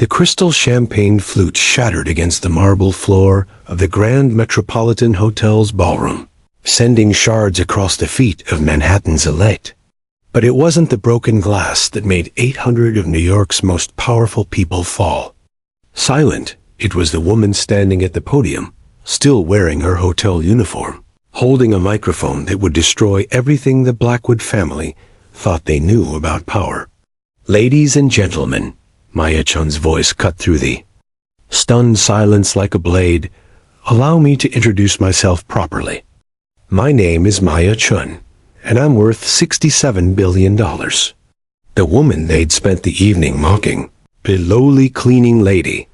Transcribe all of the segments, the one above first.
The crystal champagne flute shattered against the marble floor of the Grand Metropolitan Hotel's ballroom, sending shards across the feet of Manhattan's elite. But it wasn't the broken glass that made 800 of New York's most powerful people fall. Silent, it was the woman standing at the podium, still wearing her hotel uniform, holding a microphone that would destroy everything the Blackwood family thought they knew about power. "Ladies and gentlemen," Maya Chun's voice cut through the stunned silence like a blade, "allow me to introduce myself properly. My name is Maya Chun, and I'm worth $67 billion. The woman they'd spent the evening mocking, the lowly cleaning lady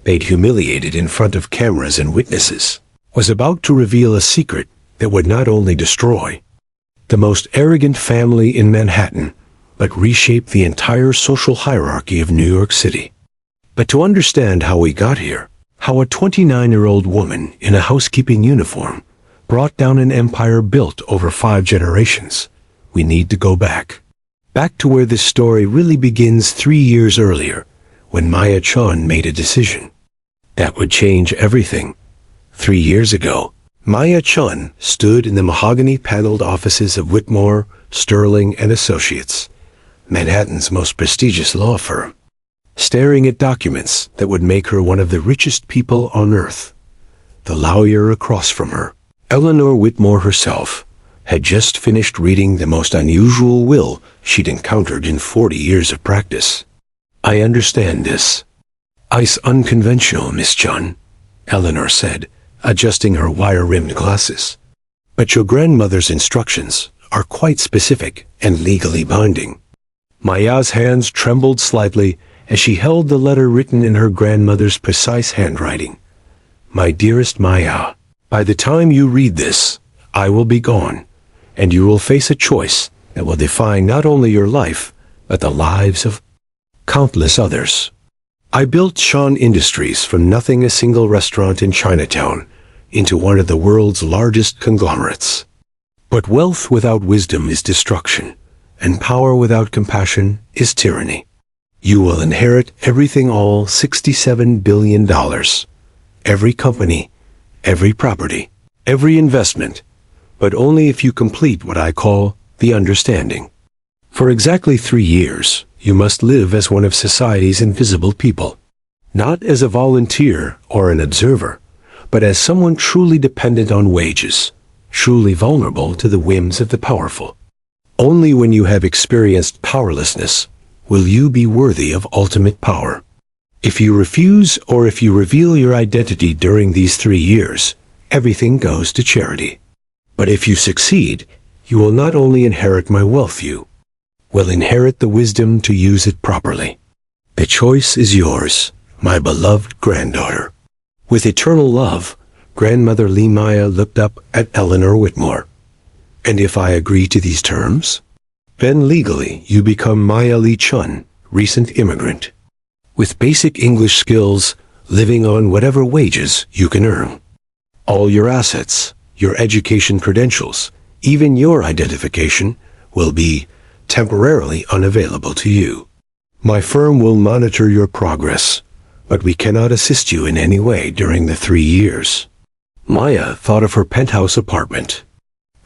they'd humiliated in front of cameras and witnesses, was about to reveal a secret that would not only destroy the most arrogant family in Manhattan, but reshape the entire social hierarchy of New York City. But to understand how we got here, how a 29-year-old woman in a housekeeping uniform brought down an empire built over 5 generations, we need to go back. Back to where this story really begins 3 years earlier, when Maya Chun made a decision that would change everything. 3 years ago, Maya Chun stood in the mahogany-paneled offices of Whitmore, Sterling and Associates, Manhattan's most prestigious law firm, staring at documents that would make her one of the richest people on earth. The lawyer across from her, Eleanor Whitmore herself, had just finished reading the most unusual will she'd encountered in 40 years of practice. "I understand this. It's unconventional, Miss Chun," Eleanor said, adjusting her wire-rimmed glasses. "But your grandmother's instructions are quite specific and legally binding." Maya's hands trembled slightly as she held the letter written in her grandmother's precise handwriting. "My dearest Maya, by the time you read this, I will be gone, and you will face a choice that will define not only your life, but the lives of countless others. I built Sean Industries from nothing, a single restaurant in Chinatown, into one of the world's largest conglomerates. But wealth without wisdom is destruction, and power without compassion is tyranny. You will inherit everything, all $67 billion. Every company, every property, every investment, but only if you complete what I call the understanding. For exactly 3 years, you must live as one of society's invisible people, not as a volunteer or an observer, but as someone truly dependent on wages, truly vulnerable to the whims of the powerful. Only when you have experienced powerlessness will you be worthy of ultimate power. If you refuse or if you reveal your identity during these 3 years, everything goes to charity. But if you succeed, you will not only inherit my wealth, you will inherit the wisdom to use it properly. The choice is yours, my beloved granddaughter." With eternal love, Grandmother Lee Maya looked up at Eleanor Whitmore. "And if I agree to these terms? Then legally you become Maya Lee Chun, recent immigrant, with basic English skills, living on whatever wages you can earn. All your assets, your education credentials, even your identification will be temporarily unavailable to you. My firm will monitor your progress, but we cannot assist you in any way during the 3 years." Maya thought of her penthouse apartment,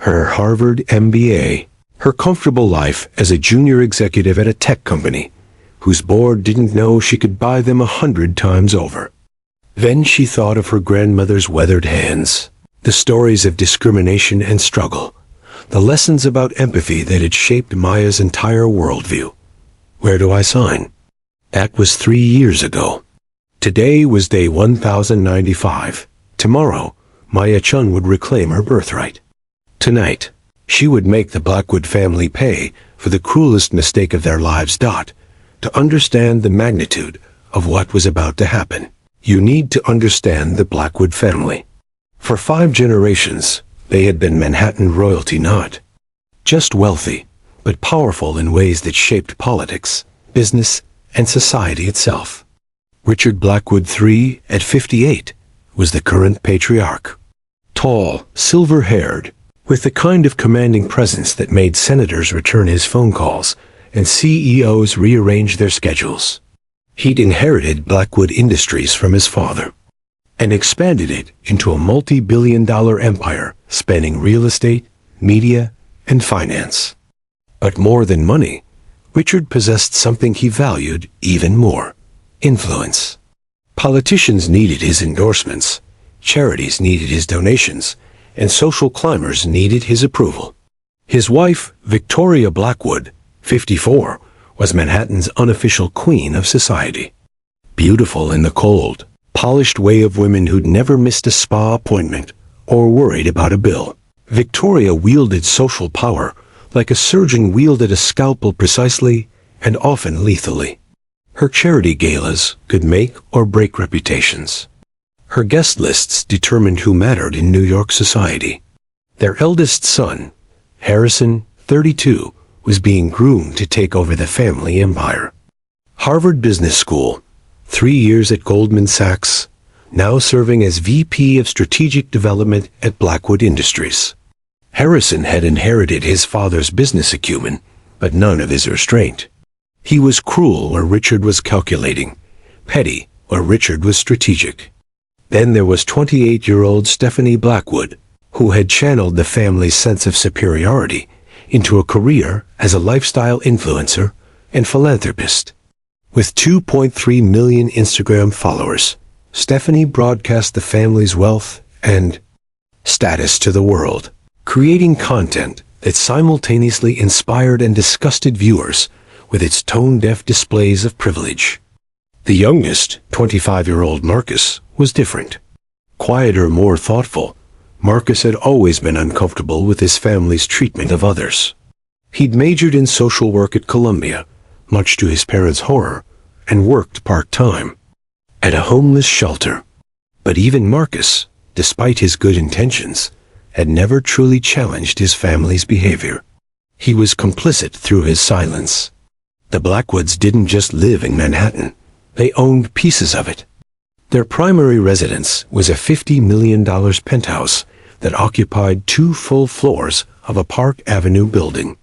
her Harvard MBA, her comfortable life as a junior executive at a tech company, whose board didn't know she could buy them 100 times over. Then she thought of her grandmother's weathered hands, the stories of discrimination and struggle, the lessons about empathy that had shaped Maya's entire worldview. Where do I sign? That was 3 years ago. Today was day 1095. Tomorrow, Maya Chun would reclaim her birthright. Tonight, she would make the Blackwood family pay for the cruelest mistake of their lives. To understand the magnitude of what was about to happen, you need to understand the Blackwood family. For 5 generations, they had been Manhattan royalty, not just wealthy, but powerful in ways that shaped politics, business, and society itself. Richard Blackwood III, at 58, was the current patriarch. Tall, silver-haired, with the kind of commanding presence that made senators return his phone calls and CEOs rearrange their schedules. He'd inherited Blackwood Industries from his father and expanded it into a multi-billion-dollar empire spanning real estate, media, and finance. But more than money, Richard possessed something he valued even more: influence. Politicians needed his endorsements, charities needed his donations, and social climbers needed his approval. His wife, Victoria Blackwood, 54, was Manhattan's unofficial queen of society. Beautiful in the cold, polished way of women who'd never missed a spa appointment or worried about a bill. Victoria wielded social power like a surgeon wielded a scalpel precisely and often lethally. Her charity galas could make or break reputations. Her guest lists determined who mattered in New York society. Their eldest son, Harrison, 32, was being groomed to take over the family empire. Harvard Business School, 3 years at Goldman Sachs, now serving as VP of Strategic Development at Blackwood Industries. Harrison had inherited his father's business acumen, but none of his restraint. He was cruel where Richard was calculating, petty where Richard was strategic. Then there was 28-year-old Stephanie Blackwood, who had channeled the family's sense of superiority into a career as a lifestyle influencer and philanthropist. With 2.3 million Instagram followers, Stephanie broadcast the family's wealth and status to the world, creating content that simultaneously inspired and disgusted viewers with its tone-deaf displays of privilege. The youngest, 25-year-old Marcus, was different. Quieter, more thoughtful, Marcus had always been uncomfortable with his family's treatment of others. He'd majored in social work at Columbia, much to his parents' horror, and worked part-time at a homeless shelter. But even Marcus, despite his good intentions, had never truly challenged his family's behavior. He was complicit through his silence. The Blackwoods didn't just live in Manhattan. They owned pieces of it. Their primary residence was a $50 million penthouse that occupied 2 full floors of a Park Avenue building.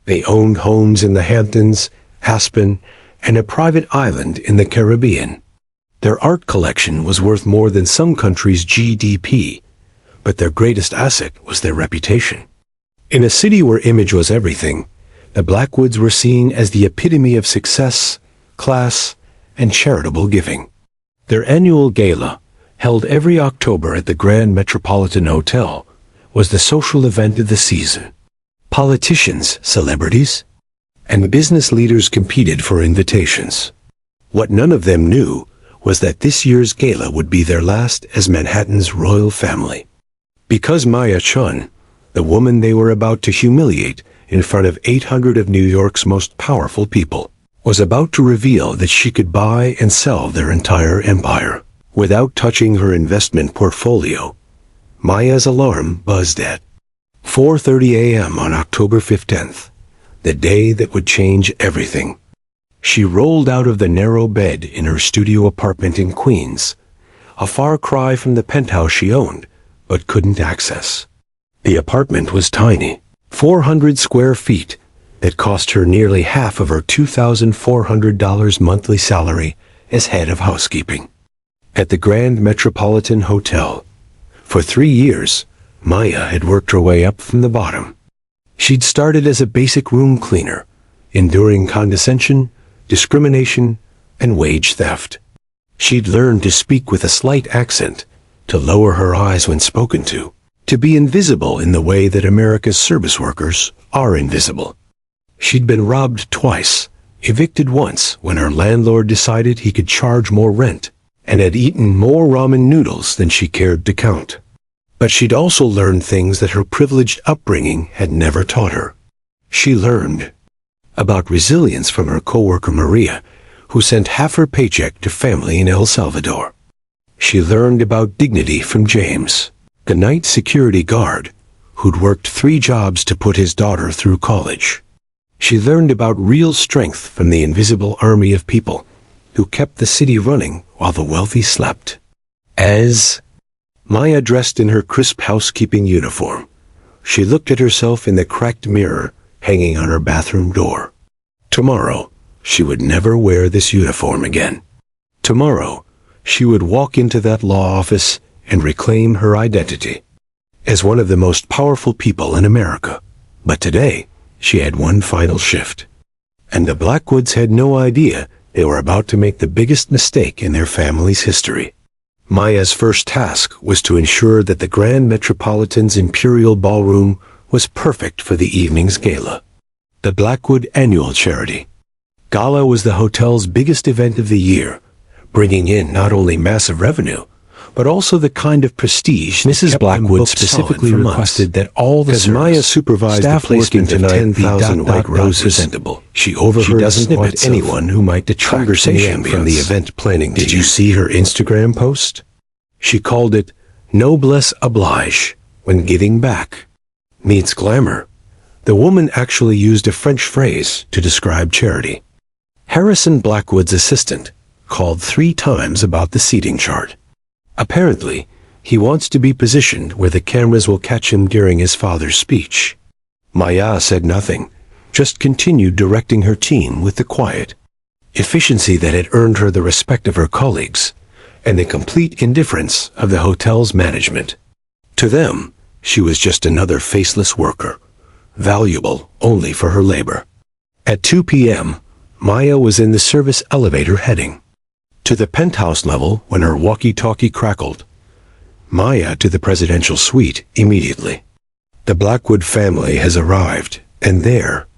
They owned homes in the Hamptons, Aspen, and a private island in the Caribbean. Their art collection was worth more than some countries' GDP, but their greatest asset was their reputation. In a city where image was everything, the Blackwoods were seen as the epitome of success, class, and charitable giving. Their annual gala, held every October at the Grand Metropolitan Hotel, was the social event of the season. Politicians, celebrities, and business leaders competed for invitations. What none of them knew was that this year's gala would be their last as Manhattan's royal family. Because Maya Chun, the woman they were about to humiliate in front of 800 of New York's most powerful people, was about to reveal that she could buy and sell their entire empire without touching her investment portfolio, Maya's alarm buzzed at 4:30 a.m. on October 15th, the day that would change everything. She rolled out of the narrow bed in her studio apartment in Queens, a far cry from the penthouse she owned but couldn't access. The apartment was tiny, 400 square feet, that cost her nearly half of her $2,400 monthly salary as head of housekeeping. At the Grand Metropolitan Hotel, for 3 years, Maya had worked her way up from the bottom. She'd started as a basic room cleaner, enduring condescension, discrimination, and wage theft. She'd learned to speak with a slight accent, to lower her eyes when spoken to be invisible in the way that America's service workers are invisible. She'd been robbed twice, evicted once when her landlord decided he could charge more rent, and had eaten more ramen noodles than she cared to count. But she'd also learned things that her privileged upbringing had never taught her. She learned about resilience from her coworker Maria, who sent half her paycheck to family in El Salvador. She learned about dignity from James, the night security guard, who'd worked 3 jobs to put his daughter through college. She learned about real strength from the invisible army of people who kept the city running while the wealthy slept. As Maya dressed in her crisp housekeeping uniform, she looked at herself in the cracked mirror hanging on her bathroom door. Tomorrow, she would never wear this uniform again. Tomorrow, she would walk into that law office and reclaim her identity as one of the most powerful people in America. But today, she had one final shift. And the Blackwoods had no idea they were about to make the biggest mistake in their family's history. Maya's first task was to ensure that the Grand Metropolitan's Imperial Ballroom was perfect for the evening's gala. The Blackwood Annual Charity Gala was the hotel's biggest event of the year, bringing in not only massive revenue, but also the kind of prestige Mrs. Blackwood specifically requested that all the Maya supervised the placement of 10,000 white roses. She overheard a snippet anyone who might detract conversation from the event planning team. Did you see her Instagram post? She called it noblesse oblige when giving back meets glamour. The woman actually used a French phrase to describe charity. Harrison Blackwood's assistant called 3 times about the seating chart. Apparently, he wants to be positioned where the cameras will catch him during his father's speech. Maya said nothing, just continued directing her team with the quiet efficiency that had earned her the respect of her colleagues and the complete indifference of the hotel's management. To them, she was just another faceless worker, valuable only for her labor. At 2 p.m., Maya was in the service elevator heading to the penthouse level when her walkie-talkie crackled. Maya to the presidential suite immediately. The Blackwood family has arrived, and they're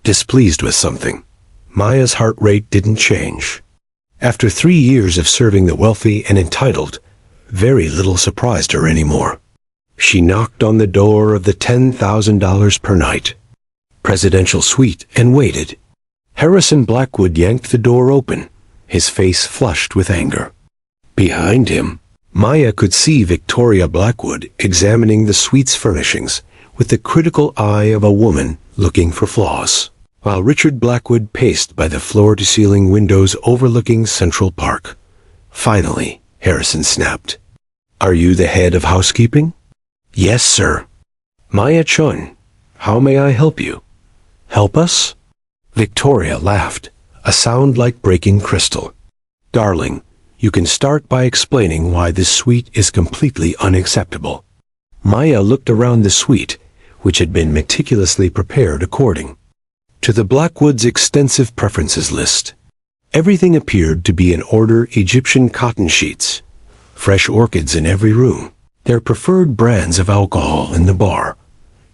displeased with something. Maya's heart rate didn't change. After 3 years of serving the wealthy and entitled, very little surprised her anymore. She knocked on the door of the $10,000 per night presidential suite and waited. Harrison Blackwood yanked the door open, his face flushed with anger. Behind him, Maya could see Victoria Blackwood examining the suite's furnishings with the critical eye of a woman looking for flaws, while Richard Blackwood paced by the floor-to-ceiling windows overlooking Central Park. Finally, Harrison snapped. "Are you the head of housekeeping?" "Yes, sir." "Maya Chun, how may I help you?" "Help us?" Victoria laughed, a sound like breaking crystal. "Darling, you can start by explaining why this suite is completely unacceptable." Maya looked around the suite, which had been meticulously prepared according to the Blackwoods' extensive preferences list. Everything appeared to be in order: Egyptian cotton sheets, fresh orchids in every room, their preferred brands of alcohol in the bar,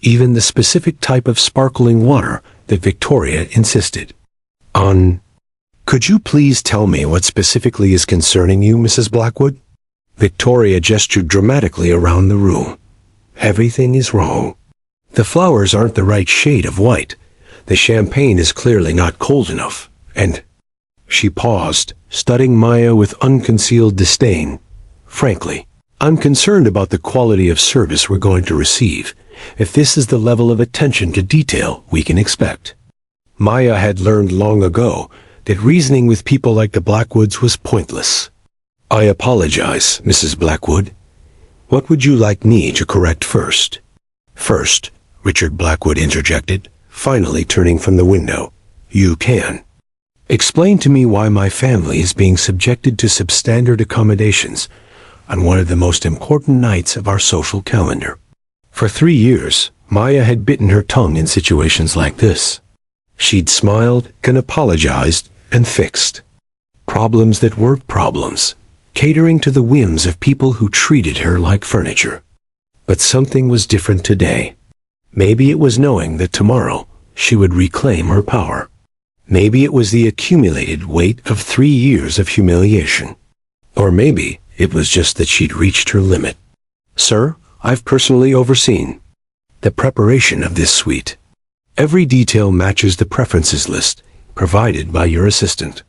even the specific type of sparkling water that Victoria insisted on. "Could you please tell me what specifically is concerning you, Mrs. Blackwood?" Victoria gestured dramatically around the room. "Everything is wrong. The flowers aren't the right shade of white. The champagne is clearly not cold enough, and—" She paused, studying Maya with unconcealed disdain. "Frankly, I'm concerned about the quality of service we're going to receive, if this is the level of attention to detail we can expect." Maya had learned long ago that reasoning with people like the Blackwoods was pointless. "I apologize, Mrs. Blackwood. What would you like me to correct first?" "First," Richard Blackwood interjected, finally turning from the window, "you can explain to me why my family is being subjected to substandard accommodations on one of the most important nights of our social calendar." For 3 years, Maya had bitten her tongue in situations like this. She'd smiled and apologized and fixed problems that weren't problems, catering to the whims of people who treated her like furniture. But something was different today. Maybe it was knowing that tomorrow she would reclaim her power. Maybe it was the accumulated weight of 3 years of humiliation. Or maybe it was just that she'd reached her limit. "Sir, I've personally overseen the preparation of this suite. Every detail matches the preferences list provided by your assistant.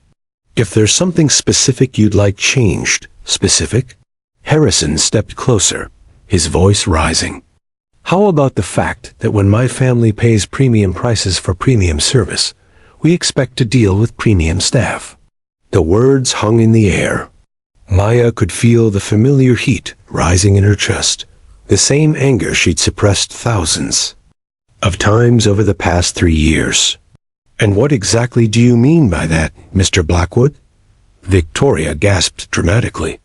If there's something specific you'd like changed," specific? Harrison stepped closer, his voice rising. "How about the fact that when my family pays premium prices for premium service, we expect to deal with premium staff?" The words hung in the air. Maya could feel the familiar heat rising in her chest, the same anger she'd suppressed thousands of times over the past 3 years. And what exactly do you mean by that, Mr. Blackwood? Victoria gasped dramatically.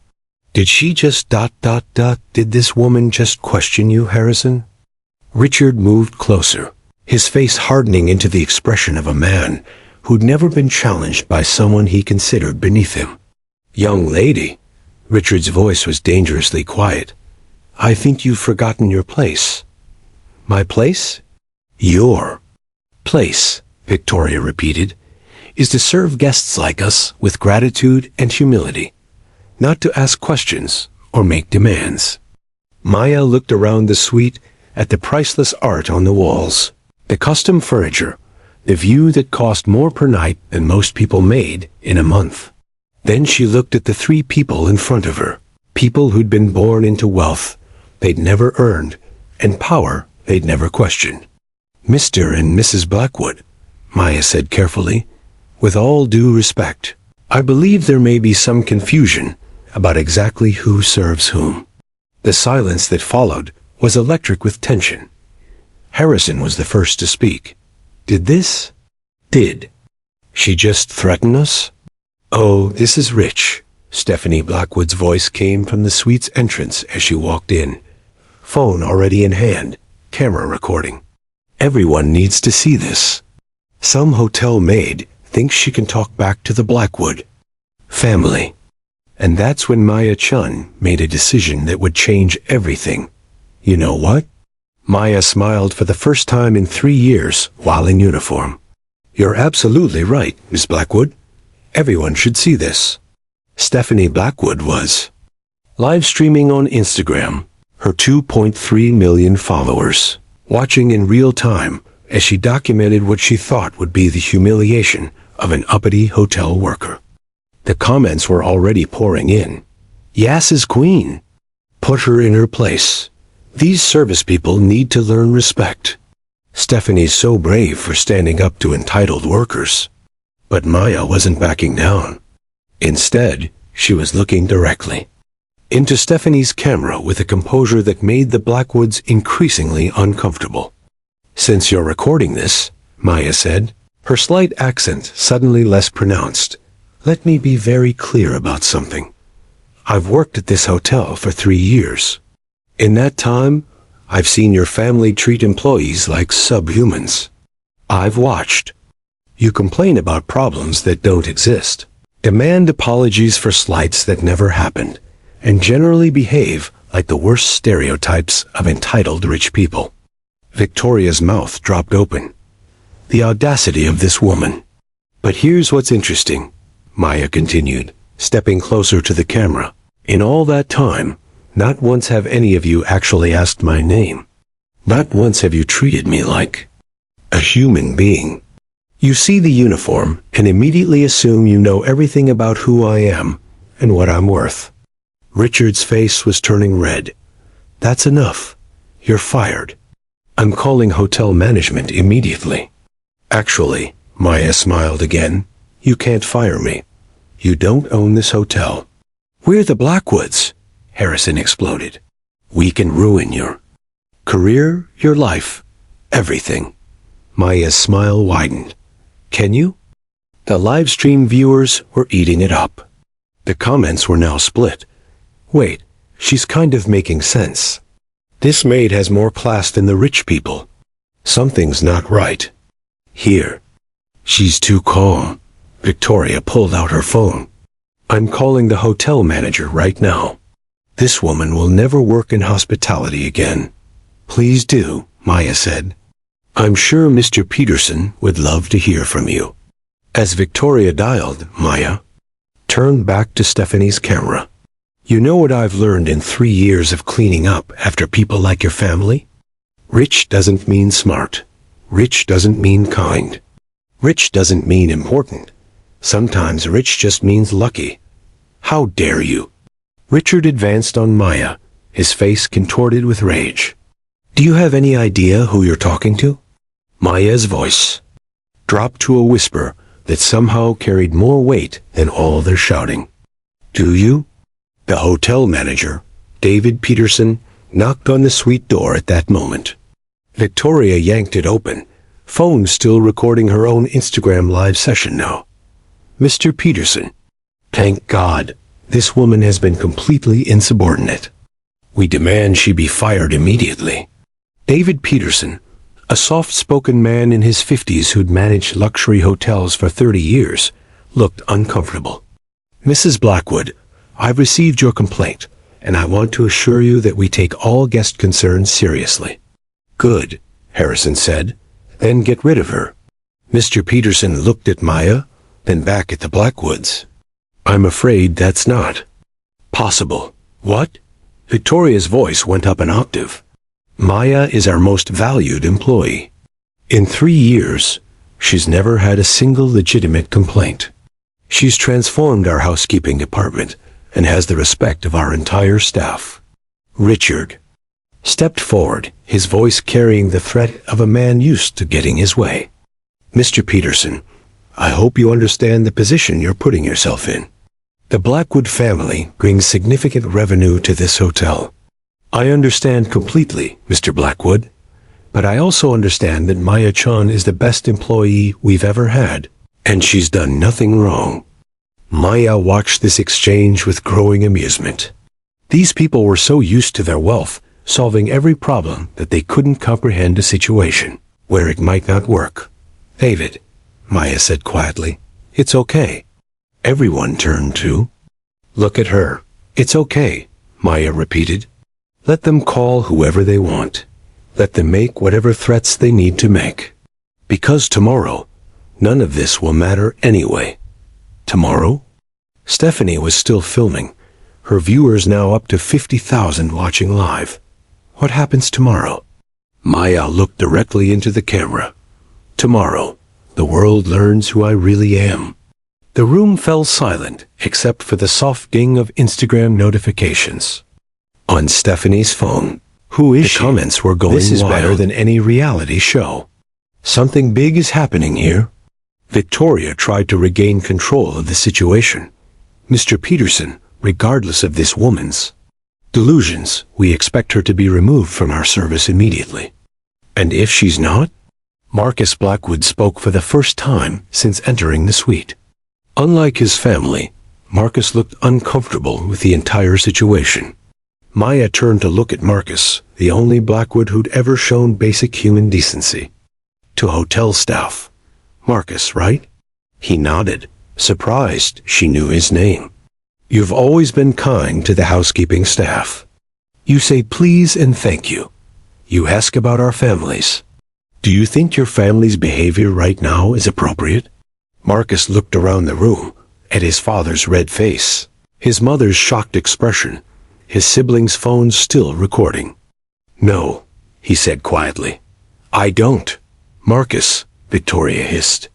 Did she just ... Did this woman just question you, Harrison? Richard moved closer, his face hardening into the expression of a man who'd never been challenged by someone he considered beneath him. Young lady, Richard's voice was dangerously quiet. I think you've forgotten your place. My place? Your place, Victoria repeated, is to serve guests like us with gratitude and humility, not to ask questions or make demands. Maya looked around the suite at the priceless art on the walls, the custom furniture, the view that cost more per night than most people made in a month. Then she looked at the three people in front of her, people who'd been born into wealth they'd never earned and power they'd never questioned. Mr. and Mrs. Blackwood, Maya said carefully, with all due respect, I believe there may be some confusion about exactly who serves whom. The silence that followed was electric with tension. Harrison was the first to speak. Did she just threaten us? Oh, this is Rich. Stephanie Blackwood's voice came from the suite's entrance as she walked in. Phone already in hand, camera recording. Everyone needs to see this. Some hotel maid thinks she can talk back to the Blackwood family. And that's when Maya Chun made a decision that would change everything. You know what? Maya smiled for the first time in 3 years while in uniform. You're absolutely right, Miss Blackwood. Everyone should see this. Stephanie Blackwood was live streaming on Instagram, her 2.3 million followers, watching in real time as she documented what she thought would be the humiliation of an uppity hotel worker. The comments were already pouring in. Yas is queen. Put her in her place. These service people need to learn respect. Stephanie's so brave for standing up to entitled workers. But Maya wasn't backing down. Instead, she was looking directly into Stephanie's camera with a composure that made the Blackwoods increasingly uncomfortable. Since you're recording this, Maya said, her slight accent suddenly less pronounced, let me be very clear about something. I've worked at this hotel for 3 years. In that time, I've seen your family treat employees like subhumans. I've watched. You complain about problems that don't exist, demand apologies for slights that never happened, and generally behave like the worst stereotypes of entitled rich people. Victoria's mouth dropped open. The audacity of this woman. But here's what's interesting, Maya continued, stepping closer to the camera. In all that time, not once have any of you actually asked my name. Not once have you treated me like a human being. You see the uniform and immediately assume you know everything about who I am and what I'm worth. Richard's face was turning red. That's enough. You're fired. I'm calling hotel management immediately. Actually, Maya smiled again, you can't fire me. You don't own this hotel. We're the Blackwoods, Harrison exploded. We can ruin your career, your life, everything. Maya's smile widened. Can you? The live stream viewers were eating it up. The comments were now split. Wait, she's kind of making sense. This maid has more class than the rich people. Something's not right. Here. She's too calm. Victoria pulled out her phone. I'm calling the hotel manager right now. This woman will never work in hospitality again. Please do, Maya said. I'm sure Mr. Peterson would love to hear from you. As Victoria dialed, Maya turned back to Stephanie's camera. You know what I've learned in 3 years of cleaning up after people like your family? Rich doesn't mean smart. Rich doesn't mean kind. Rich doesn't mean important. Sometimes rich just means lucky. How dare you? Richard advanced on Maya, his face contorted with rage. Do you have any idea who you're talking to? Maya's voice dropped to a whisper that somehow carried more weight than all their shouting. Do you? The hotel manager, David Peterson, knocked on the suite door at that moment. Victoria yanked it open, Phone still recording her own Instagram live session now. Mr. Peterson. Thank God, this woman has been completely insubordinate. We demand she be fired immediately. David Peterson, a soft-spoken man in his 50s who'd managed luxury hotels for 30 years, looked uncomfortable. Mrs. Blackwood, I've received your complaint, and I want to assure you that we take all guest concerns seriously. Good, Harrison said. Then get rid of her. Mr. Peterson looked at Maya, then back at the Blackwoods. I'm afraid that's not possible. What? Victoria's voice went up an octave. Maya is our most valued employee. In 3 years, she's never had a single legitimate complaint. She's transformed our housekeeping department and has the respect of our entire staff. Richard stepped forward, his voice carrying the threat of a man used to getting his way. Mr. Peterson, I hope you understand the position you're putting yourself in. The Blackwood family brings significant revenue to this hotel. I understand completely, Mr. Blackwood, but I also understand that Maya Chun is the best employee we've ever had, and she's done nothing wrong. Maya watched this exchange with growing amusement. These people were so used to their wealth, solving every problem, that they couldn't comprehend a situation where it might not work. David, Maya said quietly, it's okay. Everyone turned to. Look at her. It's okay, Maya repeated. Let them call whoever they want. Let them make whatever threats they need to make. Because tomorrow, none of this will matter anyway. Tomorrow? Stephanie was still filming, her viewers now up to 50,000 watching live. What happens tomorrow? Maya looked directly into the camera. Tomorrow, the world learns who I really am. The room fell silent, except for the soft ding of Instagram notifications. On Stephanie's phone, who is she? The comments were going wild. This is better than any reality show. Something big is happening here. Victoria tried to regain control of the situation. Mr. Peterson, regardless of this woman's delusions, we expect her to be removed from our service immediately. And if she's not? Marcus Blackwood spoke for the first time since entering the suite. Unlike his family, Marcus looked uncomfortable with the entire situation. Maya turned to look at Marcus, the only Blackwood who'd ever shown basic human decency. To hotel staff. Marcus, right? He nodded, surprised she knew his name. You've always been kind to the housekeeping staff. You say please and thank you. You ask about our families. Do you think your family's behavior right now is appropriate? Marcus looked around the room, at his father's red face, his mother's shocked expression, his siblings' phones still recording. No, he said quietly. I don't. Marcus, Victoria hissed.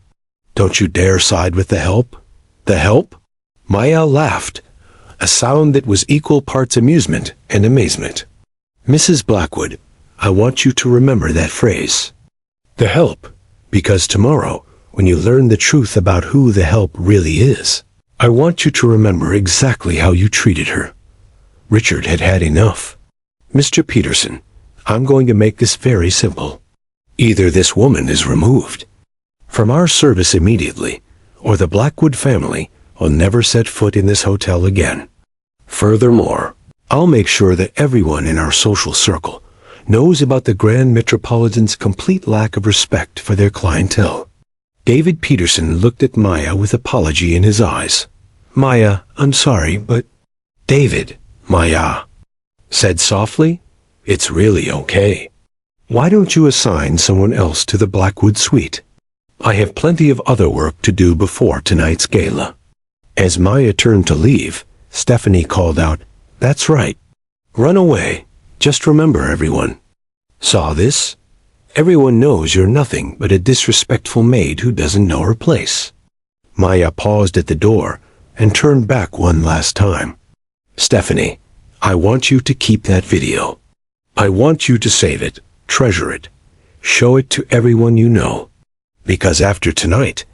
Don't you dare side with the help? The help? Maya laughed, a sound that was equal parts amusement and amazement. Mrs. Blackwood, I want you to remember that phrase. The help, because tomorrow, when you learn the truth about who the help really is, I want you to remember exactly how you treated her. Richard had had enough. Mr. Peterson, I'm going to make this very simple. Either this woman is removed from our service immediately, or the Blackwood family will never set foot in this hotel again. Furthermore, I'll make sure that everyone in our social circle knows about the Grand Metropolitan's complete lack of respect for their clientele. David Peterson looked at Maya with apology in his eyes. Maya, I'm sorry, but... David, Maya said softly, it's really okay. Why don't you assign someone else to the Blackwood suite? I have plenty of other work to do before tonight's gala. As Maya turned to leave, Stephanie called out, That's right. Run away. Just remember, everyone. Saw this? Everyone knows you're nothing but a disrespectful maid who doesn't know her place. Maya paused at the door and turned back one last time. Stephanie, I want you to keep that video. I want you to save it, treasure it, show it to everyone you know. Because after tonight,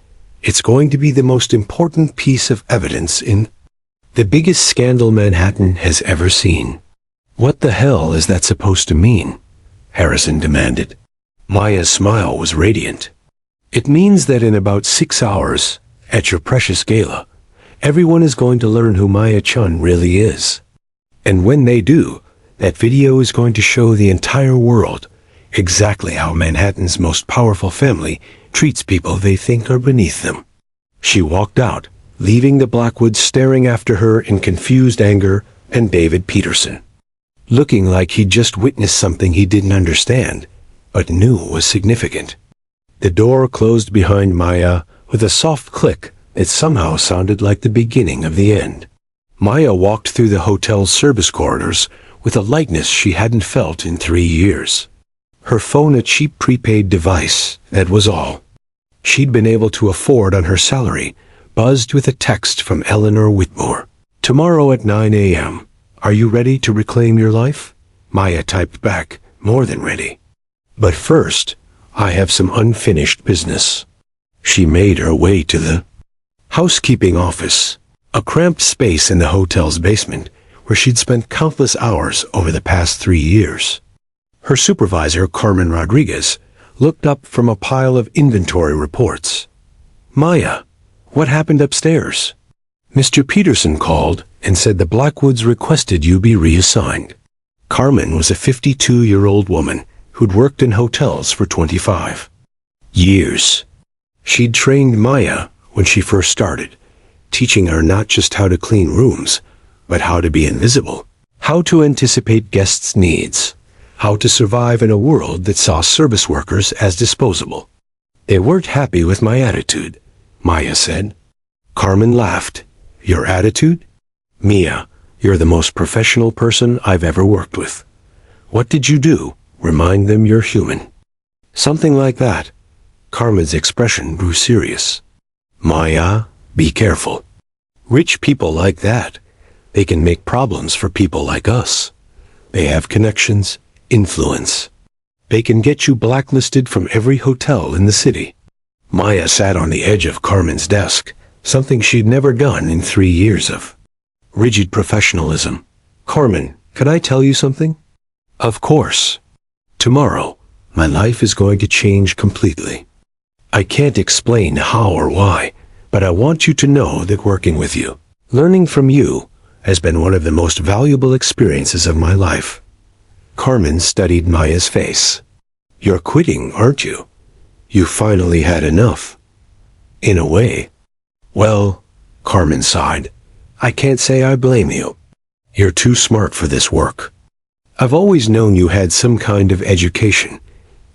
it's going to be the most important piece of evidence in the biggest scandal Manhattan has ever seen. What the hell is that supposed to mean? Harrison demanded. Maya's smile was radiant. It means that in about 6 hours, at your precious gala, everyone is going to learn who Maya-chan really is. And when they do, that video is going to show the entire world exactly how Manhattan's most powerful family treats people they think are beneath them. She walked out, leaving the Blackwoods staring after her in confused anger and David Peterson, looking like he'd just witnessed something he didn't understand, but knew was significant. The door closed behind Maya with a soft click that somehow sounded like the beginning of the end. Maya walked through the hotel's service corridors with a lightness she hadn't felt in 3 years. Her phone a cheap prepaid device, that was all. She'd been able to afford on her salary, buzzed with a text from Eleanor Whitmore. "Tomorrow at 9 a.m. Are you ready to reclaim your life?" Maya typed back, "More than ready. But first, I have some unfinished business." She made her way to the housekeeping office, a cramped space in the hotel's basement where she'd spent countless hours over the past 3 years. Her supervisor, Carmen Rodriguez, looked up from a pile of inventory reports. "Maya, what happened upstairs?" "Mr. Peterson called and said the Blackwoods requested you be reassigned." Carmen was a 52-year-old woman who'd worked in hotels for 25 years. She'd trained Maya when she first started, teaching her not just how to clean rooms, but how to be invisible, how to anticipate guests' needs, how to survive in a world that saw service workers as disposable. "They weren't happy with my attitude," Maya said. Carmen laughed. "Your attitude? Mia, you're the most professional person I've ever worked with. What did you do? Remind them you're human." "Something like that." Carmen's expression grew serious. "Maya, be careful. Rich people like that, they can make problems for people like us. They have connections, influence. They can get you blacklisted from every hotel in the city." Maya sat on the edge of Carmen's desk, something she'd never done in 3 years of rigid professionalism. "Carmen, can I tell you something?" "Of course. Tomorrow, my life is going to change completely. I can't explain how or why, but I want you to know that working with you, learning from you, has been one of the most valuable experiences of my life." Carmen studied Maya's face. "You're quitting, aren't you? You finally had enough." "In a way." "Well," Carmen sighed, "I can't say I blame you. You're too smart for this work. I've always known you had some kind of education,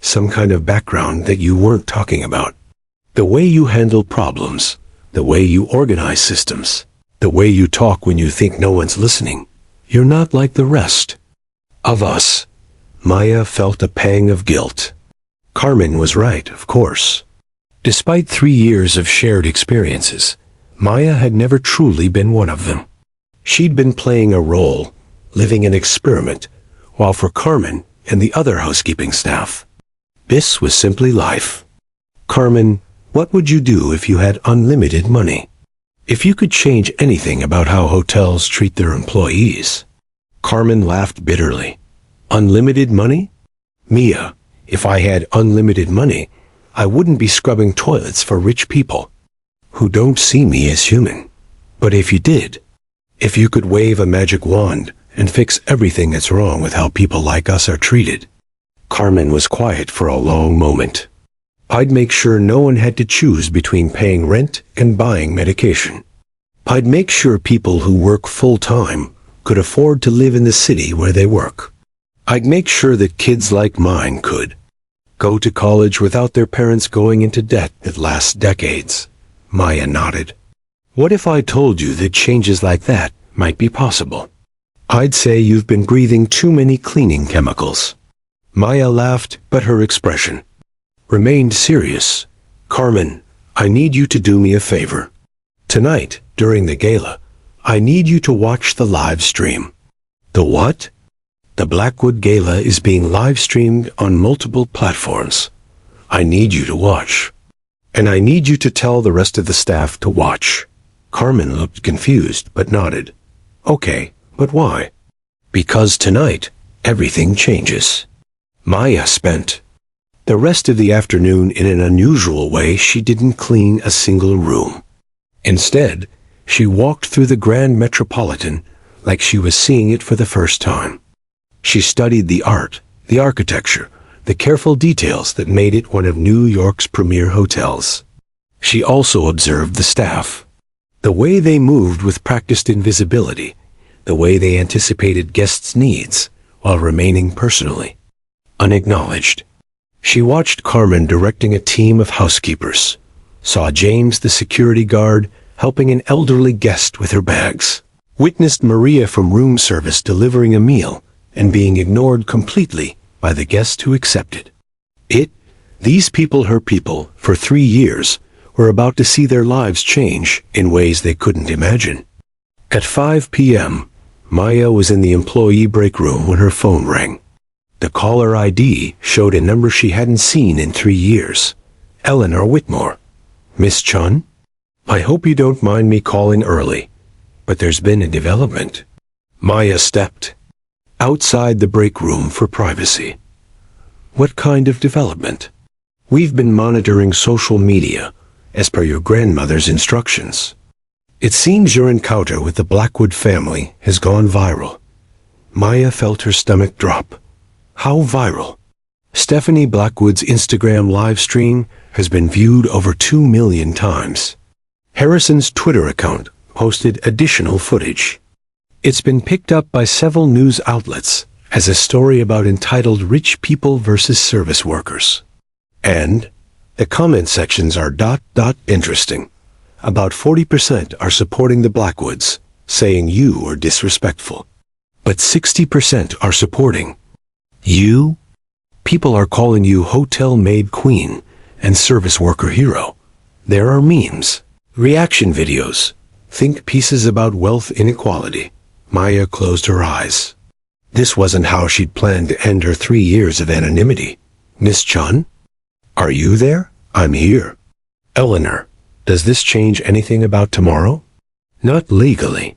some kind of background that you weren't talking about. The way you handle problems, the way you organize systems, the way you talk when you think no one's listening. You're not like the rest of us." Maya felt a pang of guilt. Carmen was right, of course. Despite 3 years of shared experiences, Maya had never truly been one of them. She'd been playing a role, living an experiment, while for Carmen and the other housekeeping staff, this was simply life. "Carmen, what would you do if you had unlimited money? If you could change anything about how hotels treat their employees?" Carmen laughed bitterly. "Unlimited money? Mia, if I had unlimited money, I wouldn't be scrubbing toilets for rich people who don't see me as human. But if you did, if you could wave a magic wand and fix everything that's wrong with how people like us are treated." Carmen was quiet for a long moment. "I'd make sure no one had to choose between paying rent and buying medication. I'd make sure people who work full-time could afford to live in the city where they work. I'd make sure that kids like mine could go to college without their parents going into debt that lasts decades." Maya nodded. "What if I told you that changes like that might be possible?" "I'd say you've been breathing too many cleaning chemicals." Maya laughed, but her expression remained serious. "Carmen, I need you to do me a favor. Tonight, during the gala, I need you to watch the live stream." "The what?" "The Blackwood Gala is being live-streamed on multiple platforms. I need you to watch. And I need you to tell the rest of the staff to watch." Carmen looked confused, but nodded. "Okay, but why?" "Because tonight, everything changes." Maya spent The rest of the afternoon, in an unusual way, she didn't clean a single room. Instead, she walked through the Grand Metropolitan like she was seeing it for the first time. She studied the art, the architecture, the careful details that made it one of New York's premier hotels. She also observed the staff. The way they moved with practiced invisibility, the way they anticipated guests' needs while remaining personally unacknowledged. She watched Carmen directing a team of housekeepers, saw James the security guard helping an elderly guest with her bags, witnessed Maria from room service delivering a meal and being ignored completely by the guest who accepted it. These people, her people, for 3 years, were about to see their lives change in ways they couldn't imagine. At 5 p.m., Maya was in the employee break room when her phone rang. The caller ID showed a number she hadn't seen in 3 years. Eleanor Whitmore. Miss Chun? I hope you don't mind me calling early, but there's been a development. Maya stepped outside the break room for privacy. What kind of development? We've been monitoring social media, as per your grandmother's instructions. It seems your encounter with the Blackwood family has gone viral. Maya felt her stomach drop. How viral? Stephanie Blackwood's Instagram live stream has been viewed over 2 million times. Harrison's Twitter account posted additional footage. It's been picked up by several news outlets as a story about entitled Rich People versus Service Workers. And the comment sections are ... interesting. About 40% are supporting the Blackwoods, saying you are disrespectful. But 60% are supporting you. People are calling you hotel maid queen and service worker hero. There are memes, reaction videos, think pieces about wealth inequality. Maya closed her eyes. This wasn't how she'd planned to end her 3 years of anonymity. Miss Chun? Are you there? I'm here. Eleanor, does this change anything about tomorrow? Not legally.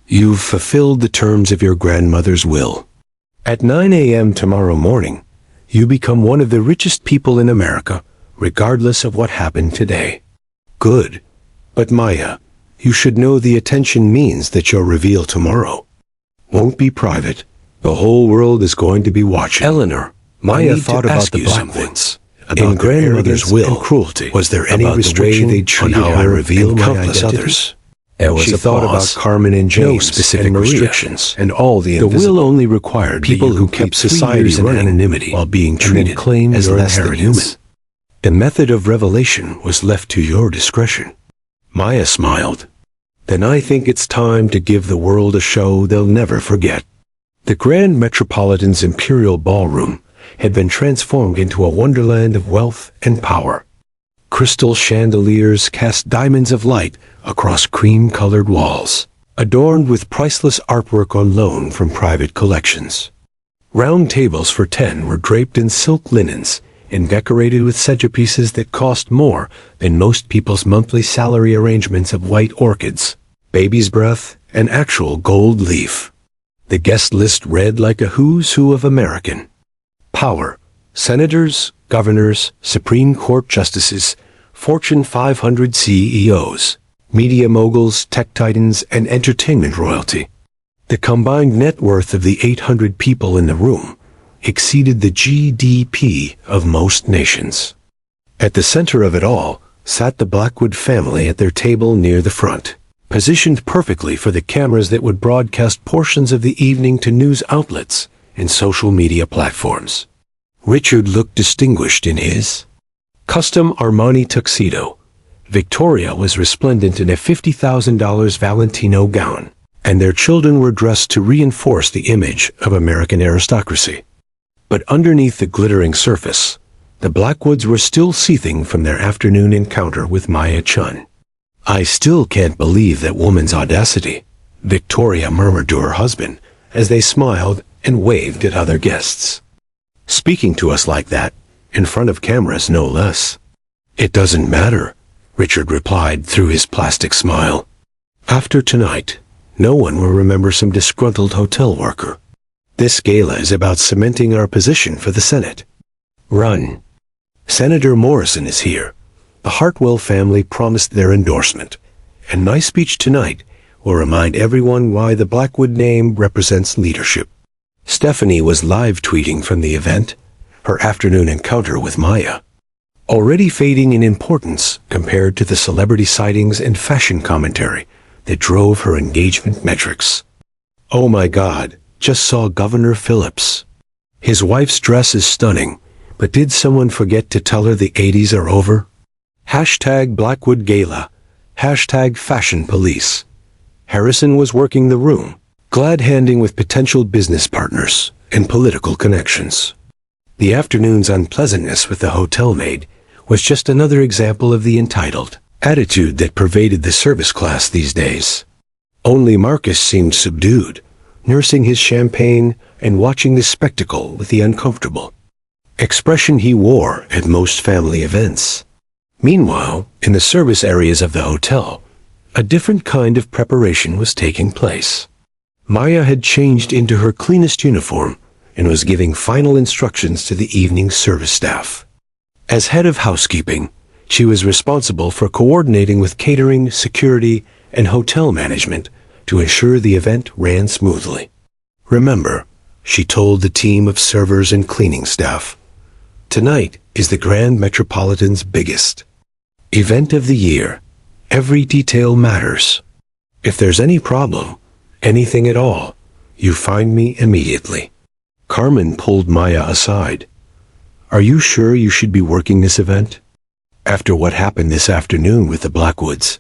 You've fulfilled the terms of your grandmother's will. At 9 a.m. tomorrow morning, you become one of the richest people in America, regardless of what happened today. Good. But Maya, you should know the attention means that your reveal tomorrow won't be private. The whole world is going to be watching. Eleanor, Maya thought about the Blackwoods. In grandmother's will and cruelty, was there any restriction on how I reveal my countless others? There was a thought about Carmen and James, no specific restrictions, and all the will only required people who kept society in anonymity while being treated as less than human. The method of revelation was left to your discretion. Maya smiled. Then I think it's time to give the world a show they'll never forget. The Grand Metropolitan's Imperial Ballroom had been transformed into a wonderland of wealth and power. Crystal chandeliers cast diamonds of light across cream-colored walls, adorned with priceless artwork on loan from private collections. Round tables for 10 were draped in silk linens and decorated with centerpieces that cost more than most people's monthly salary arrangements of white orchids, baby's breath, and actual gold leaf. The guest list read like a who's who of American power: senators, governors, Supreme Court justices, Fortune 500 CEOs, media moguls, tech titans, and entertainment royalty. The combined net worth of the 800 people in the room exceeded the GDP of most nations. At the center of it all sat the Blackwood family at their table near the front, positioned perfectly for the cameras that would broadcast portions of the evening to news outlets and social media platforms. Richard looked distinguished in his custom Armani tuxedo. Victoria was resplendent in a $50,000 Valentino gown, and their children were dressed to reinforce the image of American aristocracy. But underneath the glittering surface, the Blackwoods were still seething from their afternoon encounter with Maya Chun. I still can't believe that woman's audacity, Victoria murmured to her husband as they smiled and waved at other guests. Speaking to us like that, in front of cameras no less. It doesn't matter, Richard replied through his plastic smile. After tonight, no one will remember some disgruntled hotel worker. This gala is about cementing our position for the Senate. Run. Senator Morrison is here. The Hartwell family promised their endorsement, and my speech tonight will remind everyone why the Blackwood name represents leadership. Stephanie was live tweeting from the event, her afternoon encounter with Maya, already fading in importance compared to the celebrity sightings and fashion commentary that drove her engagement metrics. Oh my God, just saw Governor Phillips. His wife's dress is stunning, but did someone forget to tell her the 80s are over? Hashtag Blackwood Gala. Hashtag Fashion Police. Harrison was working the room, glad-handing with potential business partners and political connections. The afternoon's unpleasantness with the hotel maid was just another example of the entitled attitude that pervaded the service class these days. Only Marcus seemed subdued, nursing his champagne and watching the spectacle with the uncomfortable expression he wore at most family events. Meanwhile, in the service areas of the hotel, a different kind of preparation was taking place. Maya had changed into her cleanest uniform and was giving final instructions to the evening service staff. As head of housekeeping, she was responsible for coordinating with catering, security, and hotel management to ensure the event ran smoothly. Remember, she told the team of servers and cleaning staff, tonight is the Grand Metropolitan's biggest event of the year. Every detail matters. If there's any problem, anything at all, you find me immediately. Carmen pulled Maya aside. Are you sure you should be working this event? After what happened this afternoon with the Blackwoods,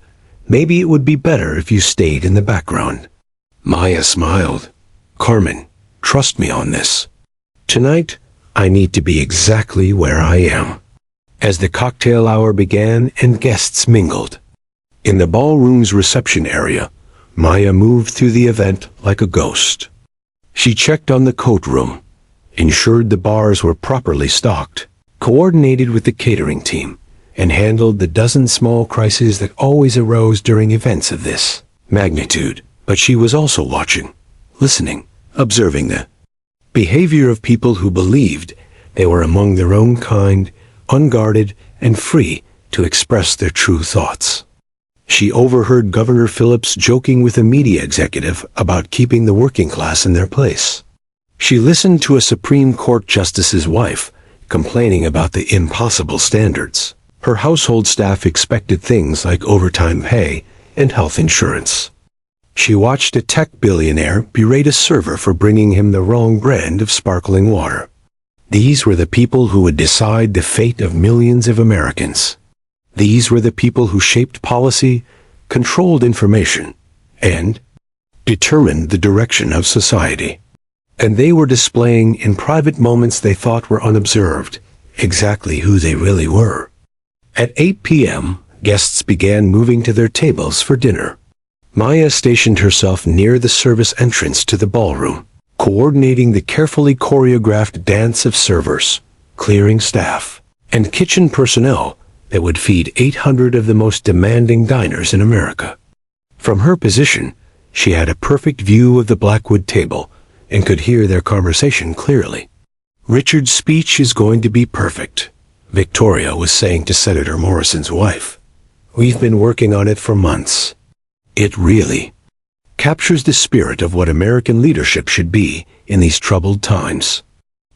maybe it would be better if you stayed in the background. Maya smiled. Carmen, trust me on this. Tonight, I need to be exactly where I am. As the cocktail hour began and guests mingled, in the ballroom's reception area, Maya moved through the event like a ghost. She checked on the coat room, ensured the bars were properly stocked, coordinated with the catering team, and handled the dozen small crises that always arose during events of this magnitude. But she was also watching, listening, observing the behavior of people who believed they were among their own kind, unguarded and free to express their true thoughts. She overheard Governor Phillips joking with a media executive about keeping the working class in their place. She listened to a Supreme Court justice's wife complaining about the impossible standards her household staff expected, things like overtime pay and health insurance. She watched a tech billionaire berate a server for bringing him the wrong brand of sparkling water. These were the people who would decide the fate of millions of Americans. These were the people who shaped policy, controlled information, and determined the direction of society. And they were displaying in private moments they thought were unobserved exactly who they really were. At 8 p.m., guests began moving to their tables for dinner. Maya stationed herself near the service entrance to the ballroom, coordinating the carefully choreographed dance of servers, clearing staff, and kitchen personnel that would feed 800 of the most demanding diners in America. From her position, she had a perfect view of the Blackwood table and could hear their conversation clearly. Richard's speech is going to be perfect, Victoria was saying to Senator Morrison's wife. We've been working on it for months. It really captures the spirit of what American leadership should be in these troubled times.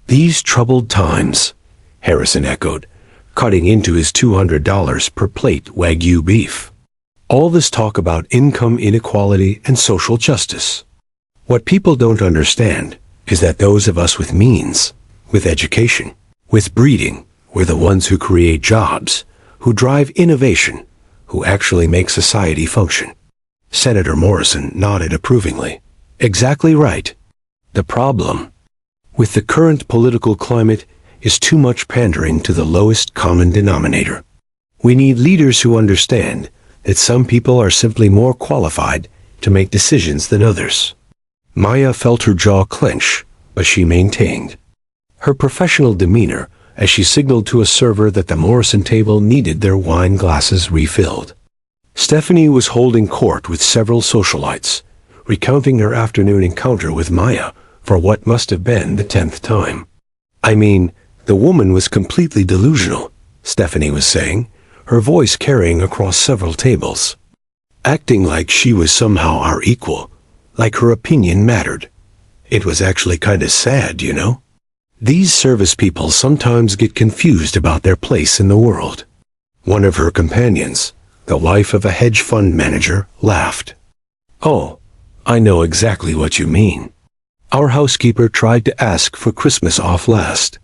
These troubled times, Harrison echoed, cutting into his $200 per plate Wagyu beef. All this talk about income inequality and social justice. What people don't understand is that those of us with means, with education, with breeding, we're the ones who create jobs, who drive innovation, who actually make society function. Senator Morrison nodded approvingly. Exactly right. The problem with the current political climate is too much pandering to the lowest common denominator. We need leaders who understand that some people are simply more qualified to make decisions than others. Maya felt her jaw clench, but she maintained her professional demeanor as she signaled to a server that the Morrison table needed their wine glasses refilled. Stephanie was holding court with several socialites, recounting her afternoon encounter with Maya for what must have been the 10th time. I mean, the woman was completely delusional, Stephanie was saying, her voice carrying across several tables. Acting like she was somehow our equal, like her opinion mattered. It was actually kind of sad, you know? These service people sometimes get confused about their place in the world. One of her companions, the wife of a hedge fund manager, laughed. "Oh, I know exactly what you mean. Our housekeeper tried to ask for Christmas off last,